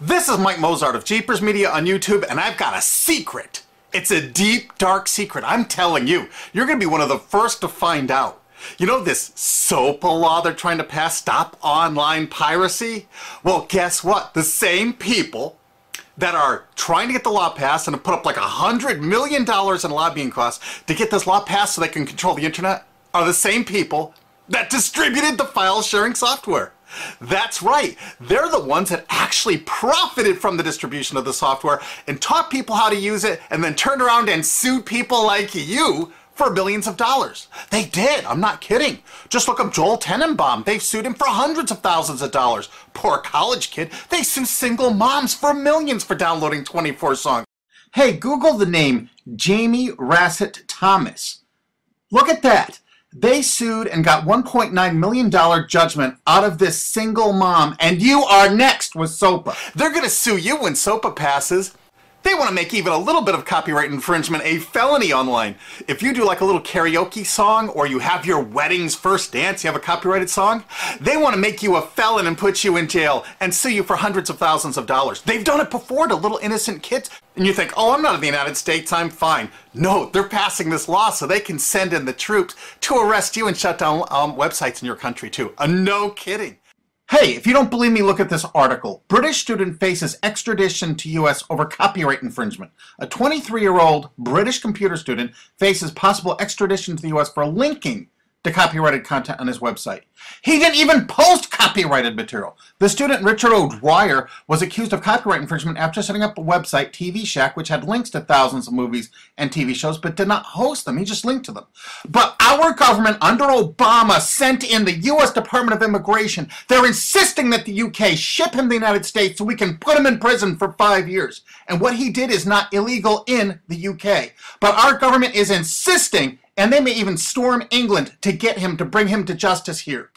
This is Mike Mozart of Jeepers Media on YouTube, and I've got a secret. It's a deep, dark secret. I'm telling you, you're going to be one of the first to find out. You know this SOPA law they're trying to pass, Stop Online Piracy? Well, guess what? The same people that are trying to get the law passed and have put up like $100 million in lobbying costs to get this law passed so they can control the internet are the same people that distributed the file sharing software. That's right. They're the ones that actually profited from the distribution of the software and taught people how to use it and then turned around and sued people like you for billions of dollars. They did. I'm not kidding. Just look up Joel Tenenbaum. They've sued him for hundreds of thousands of dollars. Poor college kid. They sue single moms for millions for downloading 24 songs. Hey, Google the name Jamie Rassett Thomas. Look at that. They sued and got $1.9 million judgment out of this single mom, and you are next with SOPA. They're going to sue you when SOPA passes. They want to make even a little bit of copyright infringement a felony online. If you do like a little karaoke song, or you have your wedding's first dance, you have a copyrighted song, they want to make you a felon and put you in jail and sue you for hundreds of thousands of dollars. They've done it before to little innocent kids. And you think, oh, I'm not in the United States, I'm fine. No, they're passing this law so they can send in the troops to arrest you and shut down websites in your country too. No kidding. Hey, if you don't believe me, look at this article. British student faces extradition to U.S. over copyright infringement. A 23-year-old British computer student faces possible extradition to the U.S. for linking to copyrighted content on his website. He didn't even post copyrighted material. The student, Richard O'Dwyer, was accused of copyright infringement after setting up a website, TV Shack, which had links to thousands of movies and TV shows, but did not host them. He just linked to them. But our government, under Obama, sent in the U.S. Department of Immigration. They're insisting that the U.K. ship him to the United States so we can put him in prison for 5 years. And what he did is not illegal in the U.K. But our government is insisting, and they may even storm England to get him, to bring him to justice here.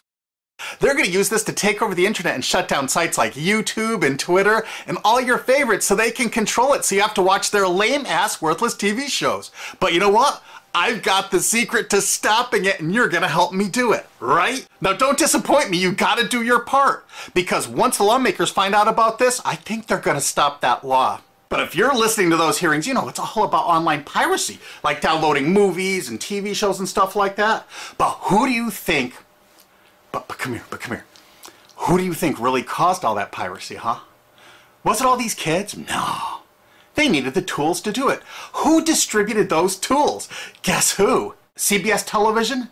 They're going to use this to take over the internet and shut down sites like YouTube and Twitter and all your favorites so they can control it, so you have to watch their lame-ass, worthless TV shows. But you know what? I've got the secret to stopping it, and you're going to help me do it, right? Now, don't disappoint me. You got to do your part. Because once the lawmakers find out about this, I think they're going to stop that law. But if you're listening to those hearings, you know, it's all about online piracy, like downloading movies and TV shows and stuff like that. But who do you think, but come here. Who do you think really caused all that piracy, huh? Was it all these kids? No. They needed the tools to do it. Who distributed those tools? Guess who? CBS Television?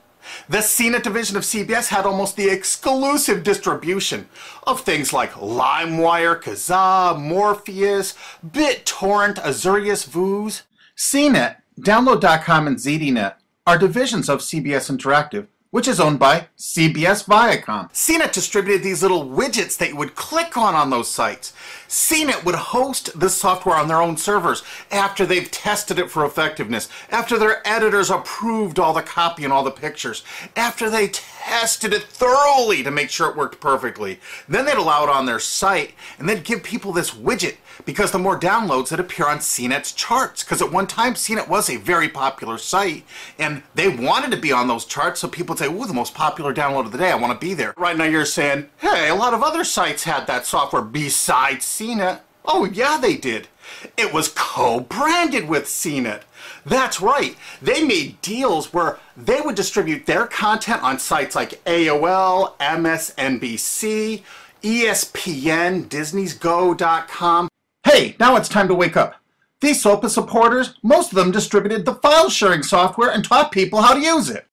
The CNET division of CBS had almost the exclusive distribution of things like LimeWire, Kazaa, Morpheus, BitTorrent, Azurius, Vooz. CNET, Download.com, and ZDNet are divisions of CBS Interactive, which is owned by CBS Viacom. CNET distributed these little widgets that you would click on those sites. CNET would host this software on their own servers after they've tested it for effectiveness, after their editors approved all the copy and all the pictures, after they tested it thoroughly to make sure it worked perfectly. Then they'd allow it on their site, and they'd give people this widget, because the more downloads that appear on CNET's charts. Because at one time, CNET was a very popular site, and they wanted to be on those charts, so people would say, ooh, the most popular download of the day, I want to be there. Right now you're saying, hey, a lot of other sites had that software besides CNET. Oh, yeah, they did. It was co-branded with CNET. That's right. They made deals where they would distribute their content on sites like AOL, MSNBC, ESPN, Disney'sGo.com. Hey, now it's time to wake up. These SOPA supporters, most of them distributed the file sharing software and taught people how to use it.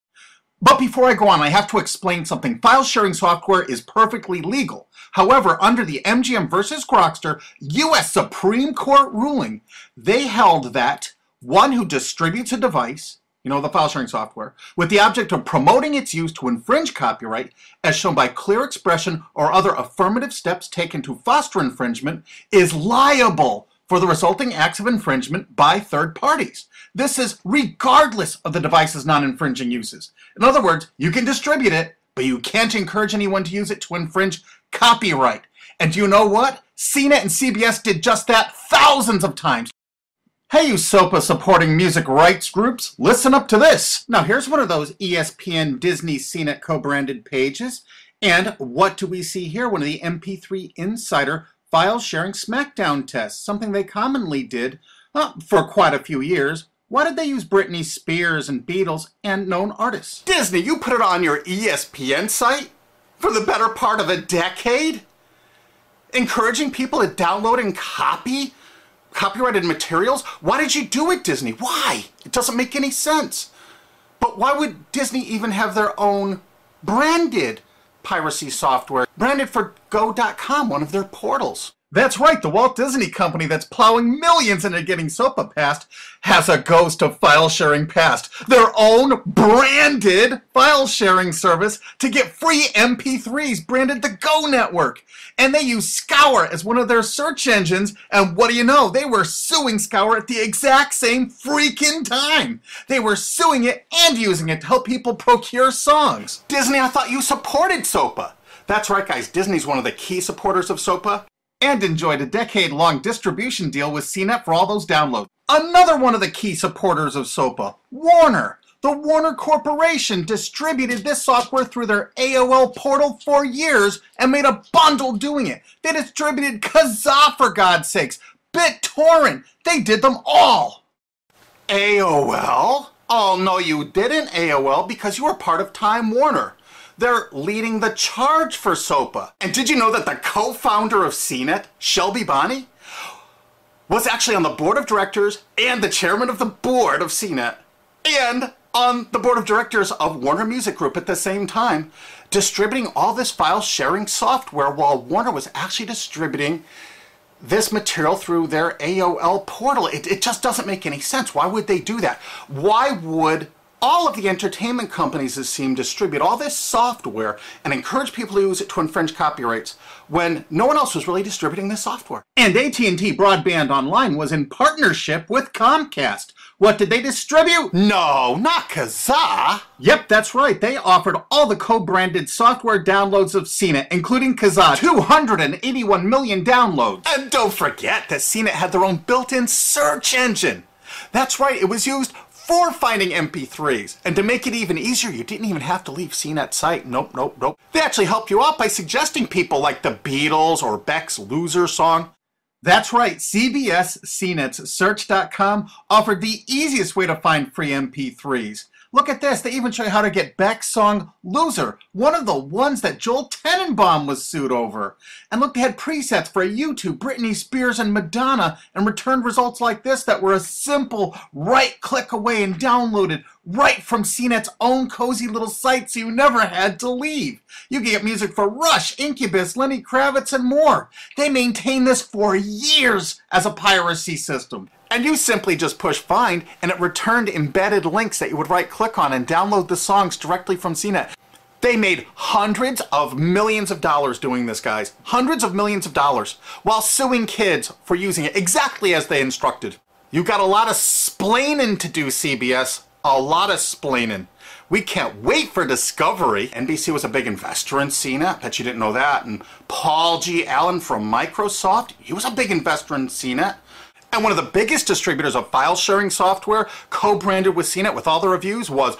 But before I go on, I have to explain something. File sharing software is perfectly legal. However, under the MGM versus Grokster U.S. Supreme Court ruling, they held that one who distributes a device, you know, the file sharing software, with the object of promoting its use to infringe copyright, as shown by clear expression or other affirmative steps taken to foster infringement, is liable for the resulting acts of infringement by third parties. This is regardless of the device's non-infringing uses. In other words, you can distribute it, but you can't encourage anyone to use it to infringe copyright. And do you know what? CNET and CBS did just that thousands of times. Hey, you SOPA supporting music rights groups, listen up to this. Now here's one of those ESPN, Disney, CNET co-branded pages. And what do we see here? One of the MP3 Insider file sharing smackdown tests, something they commonly did for quite a few years. Why did they use Britney Spears and Beatles and known artists? Disney, you put it on your ESPN site for the better part of a decade? Encouraging people to download and copy copyrighted materials? Why did you do it, Disney? Why? It doesn't make any sense. But why would Disney even have their own branded piracy software, branded for Go.com, one of their portals? That's right, the Walt Disney Company that's plowing millions into getting SOPA passed has a ghost of file sharing past. Their own branded file sharing service to get free MP3s branded the Go Network. And they use Scour as one of their search engines, and what do you know? They were suing Scour at the exact same freaking time. They were suing it and using it to help people procure songs. Disney, I thought you supported SOPA. That's right, guys, Disney's one of the key supporters of SOPA, and enjoyed a decade-long distribution deal with CNET for all those downloads. Another one of the key supporters of SOPA, Warner. The Warner Corporation distributed this software through their AOL portal for years and made a bundle doing it. They distributed Kazaa, for God's sakes, BitTorrent. They did them all. AOL? Oh, no, you didn't, AOL, because you were part of Time Warner. They're leading the charge for SOPA. And did you know that the co-founder of CNET, Shelby Bonney, was actually on the board of directors and the chairman of the board of CNET and on the board of directors of Warner Music Group at the same time, distributing all this file sharing software while Warner was actually distributing this material through their AOL portal. It just doesn't make any sense. Why would they do that? Why would all of the entertainment companies, it seemed, distribute all this software and encourage people to use it to infringe copyrights when no one else was really distributing this software? And AT&T Broadband Online was in partnership with Comcast. What did they distribute? No, not Kazaa. Yep, that's right. They offered all the co-branded software downloads of CNET, including Kazaa, 281 million downloads. And don't forget that CNET had their own built-in search engine. That's right, it was used for finding MP3s. And to make it even easier, you didn't even have to leave CNET's site. Nope, nope, nope. They actually help you out by suggesting people like the Beatles or Beck's Loser song. That's right, CBS CNET's Search.com offered the easiest way to find free MP3s. Look at this, they even show you how to get Beck's song Loser, one of the ones that Joel Tenenbaum was sued over. And look, they had presets for U2, Britney Spears, and Madonna, and returned results like this that were a simple right-click away and downloaded right from CNET's own cozy little site, so you never had to leave. You can get music for Rush, Incubus, Lenny Kravitz, and more. They maintained this for years as a piracy system. And you simply just push find, and it returned embedded links that you would right-click on and download the songs directly from CNET. They made hundreds of millions of dollars doing this, guys. Hundreds of millions of dollars, while suing kids for using it exactly as they instructed. You got a lot of splaining to do, CBS. A lot of splaining. We can't wait for Discovery. NBC was a big investor in CNET. Bet you didn't know that. And Paul G. Allen from Microsoft, he was a big investor in CNET. And one of the biggest distributors of file sharing software co-branded with CNET with all the reviews was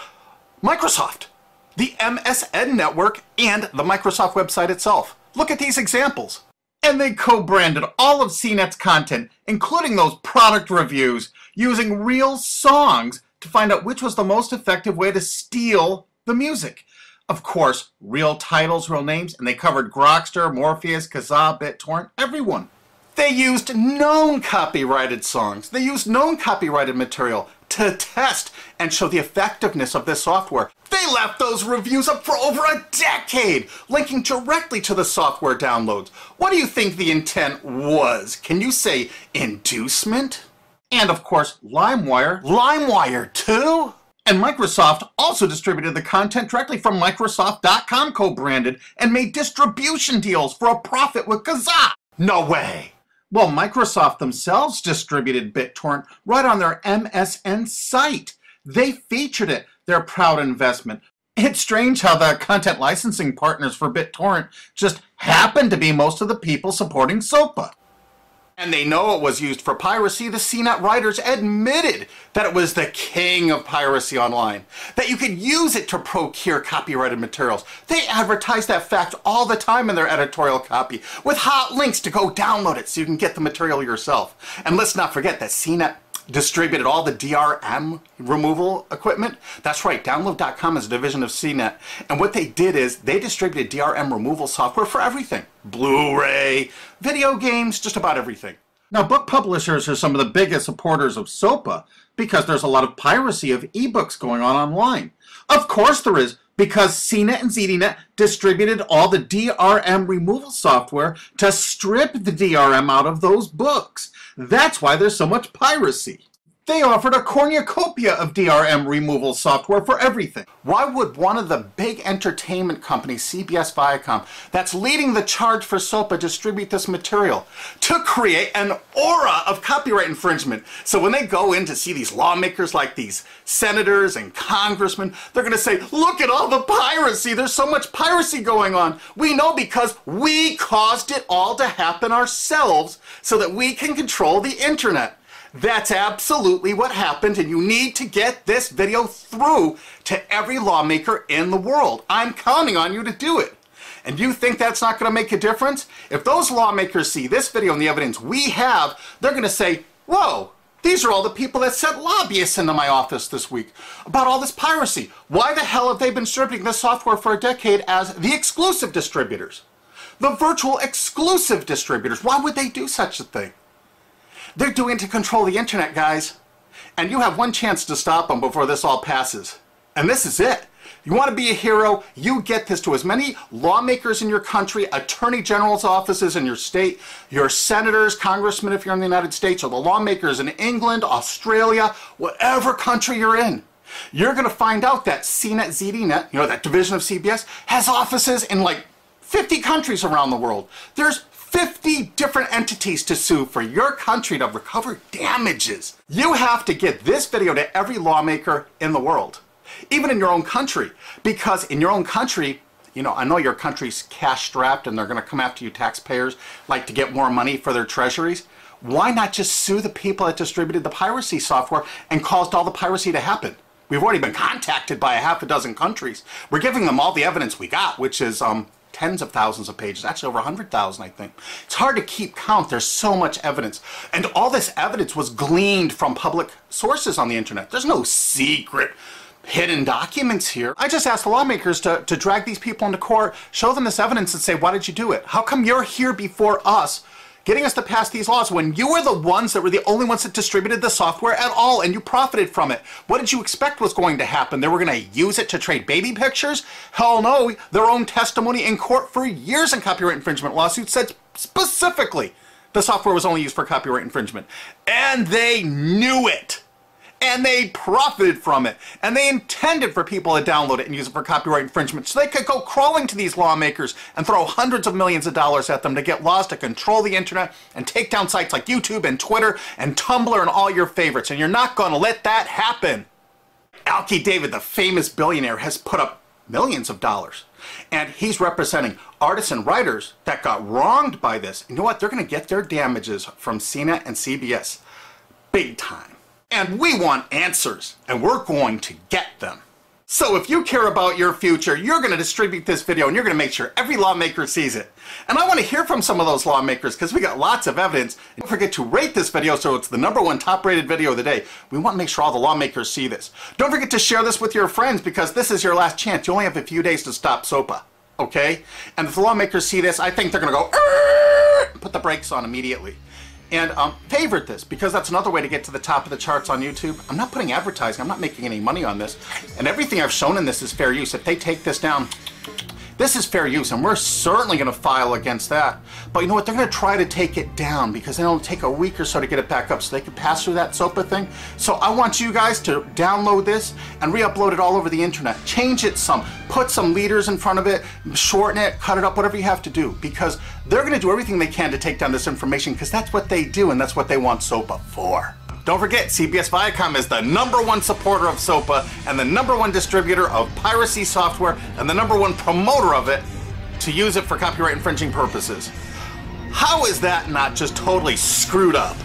Microsoft, the MSN network, and the Microsoft website itself. Look at these examples. And they co-branded all of CNET's content, including those product reviews, using real songs to find out which was the most effective way to steal the music. Of course, real titles, real names, and they covered Grokster, Morpheus, Kazaa, BitTorrent, everyone. They used known copyrighted songs. They used known copyrighted material to test and show the effectiveness of this software. They left those reviews up for over a decade, linking directly to the software downloads. What do you think the intent was? Can you say inducement? And of course, LimeWire. LimeWire too? And Microsoft also distributed the content directly from Microsoft.com co-branded and made distribution deals for a profit with Kazaa. No way! Well, Microsoft themselves distributed BitTorrent right on their MSN site. They featured it, their proud investment. It's strange how the content licensing partners for BitTorrent just happen to be most of the people supporting SOPA. And they know it was used for piracy. The CNET writers admitted that it was the king of piracy online, that you could use it to procure copyrighted materials. They advertise that fact all the time in their editorial copy with hot links to go download it so you can get the material yourself. And let's not forget that CNET distributed all the DRM removal equipment. That's right, Download.com is a division of CNET. And what they did is they distributed DRM removal software for everything. Blu-ray, video games, just about everything. Now, book publishers are some of the biggest supporters of SOPA because there's a lot of piracy of ebooks going on online. Of course there is, because CNET and ZDNet distributed all the DRM removal software to strip the DRM out of those books. That's why there's so much piracy. They offered a cornucopia of DRM removal software for everything. Why would one of the big entertainment companies, CBS Viacom, that's leading the charge for SOPA, distribute this material? To create an aura of copyright infringement. So when they go in to see these lawmakers like these senators and congressmen, they're going to say, look at all the piracy. There's so much piracy going on. We know because we caused it all to happen ourselves so that we can control the internet. That's absolutely what happened, and you need to get this video through to every lawmaker in the world. I'm counting on you to do it. And you think that's not going to make a difference? If those lawmakers see this video and the evidence we have, they're going to say, whoa, these are all the people that sent lobbyists into my office this week about all this piracy. Why the hell have they been distributing this software for a decade as the exclusive distributors? The virtual exclusive distributors. Why would they do such a thing? They're doing it to control the internet, guys. And you have one chance to stop them before this all passes. And this is it. You want to be a hero, you get this to as many lawmakers in your country, attorney general's offices in your state, your senators, congressmen if you're in the United States, or the lawmakers in England, Australia, whatever country you're in. You're going to find out that CNET, ZDNet, you know, that division of CBS, has offices in like 50 countries around the world. There's 50 different entities to sue for your country to recover damages. You have to get this video to every lawmaker in the world, even in your own country, because in your own country, you know, I know your country's cash strapped and they're going to come after you taxpayers like to get more money for their treasuries. Why not just sue the people that distributed the piracy software and caused all the piracy to happen? We've already been contacted by a half a dozen countries. We're giving them all the evidence we got, which is tens of thousands of pages, actually over 100,000, I think. It's hard to keep count. There's so much evidence. And all this evidence was gleaned from public sources on the internet. There's no secret hidden documents here. I just asked the lawmakers to drag these people into court, show them this evidence and say, why did you do it? How come you're here before us getting us to pass these laws when you were the ones that were the only ones that distributed the software at all and you profited from it? What did you expect was going to happen? They were going to use it to trade baby pictures? Hell no. Their own testimony in court for years in copyright infringement lawsuits said specifically the software was only used for copyright infringement. And they knew it. And they profited from it. And they intended for people to download it and use it for copyright infringement so they could go crawling to these lawmakers and throw hundreds of millions of dollars at them to get laws to control the internet and take down sites like YouTube and Twitter and Tumblr and all your favorites. And you're not going to let that happen. Alki David, the famous billionaire, has put up millions of dollars. And he's representing artists and writers that got wronged by this. You know what? They're going to get their damages from CNET and CBS. Big time. And we want answers, and we're going to get them. So if you care about your future, you're going to distribute this video and you're going to make sure every lawmaker sees it. And I want to hear from some of those lawmakers because we got lots of evidence. And don't forget to rate this video so it's the #1 top rated video of the day. We want to make sure all the lawmakers see this. Don't forget to share this with your friends because this is your last chance. You only have a few days to stop SOPA, okay? And if the lawmakers see this, I think they're going to go, put the brakes on immediately. And favorite this, because that's another way to get to the top of the charts on YouTube. I'm not putting advertising, I'm not making any money on this. And everything I've shown in this is fair use. If they take this down, this is fair use, and we're certainly going to file against that. But you know what? They're going to try to take it down because it'll take a week or so to get it back up so they can pass through that SOPA thing. So I want you guys to download this and re-upload it all over the internet. Change it some. Put some leaders in front of it, shorten it, cut it up, whatever you have to do. Because they're going to do everything they can to take down this information because that's what they do and that's what they want SOPA for. Don't forget, CBS Viacom is the #1 supporter of SOPA and the #1 distributor of piracy software and the #1 promoter of it to use it for copyright infringing purposes. How is that not just totally screwed up?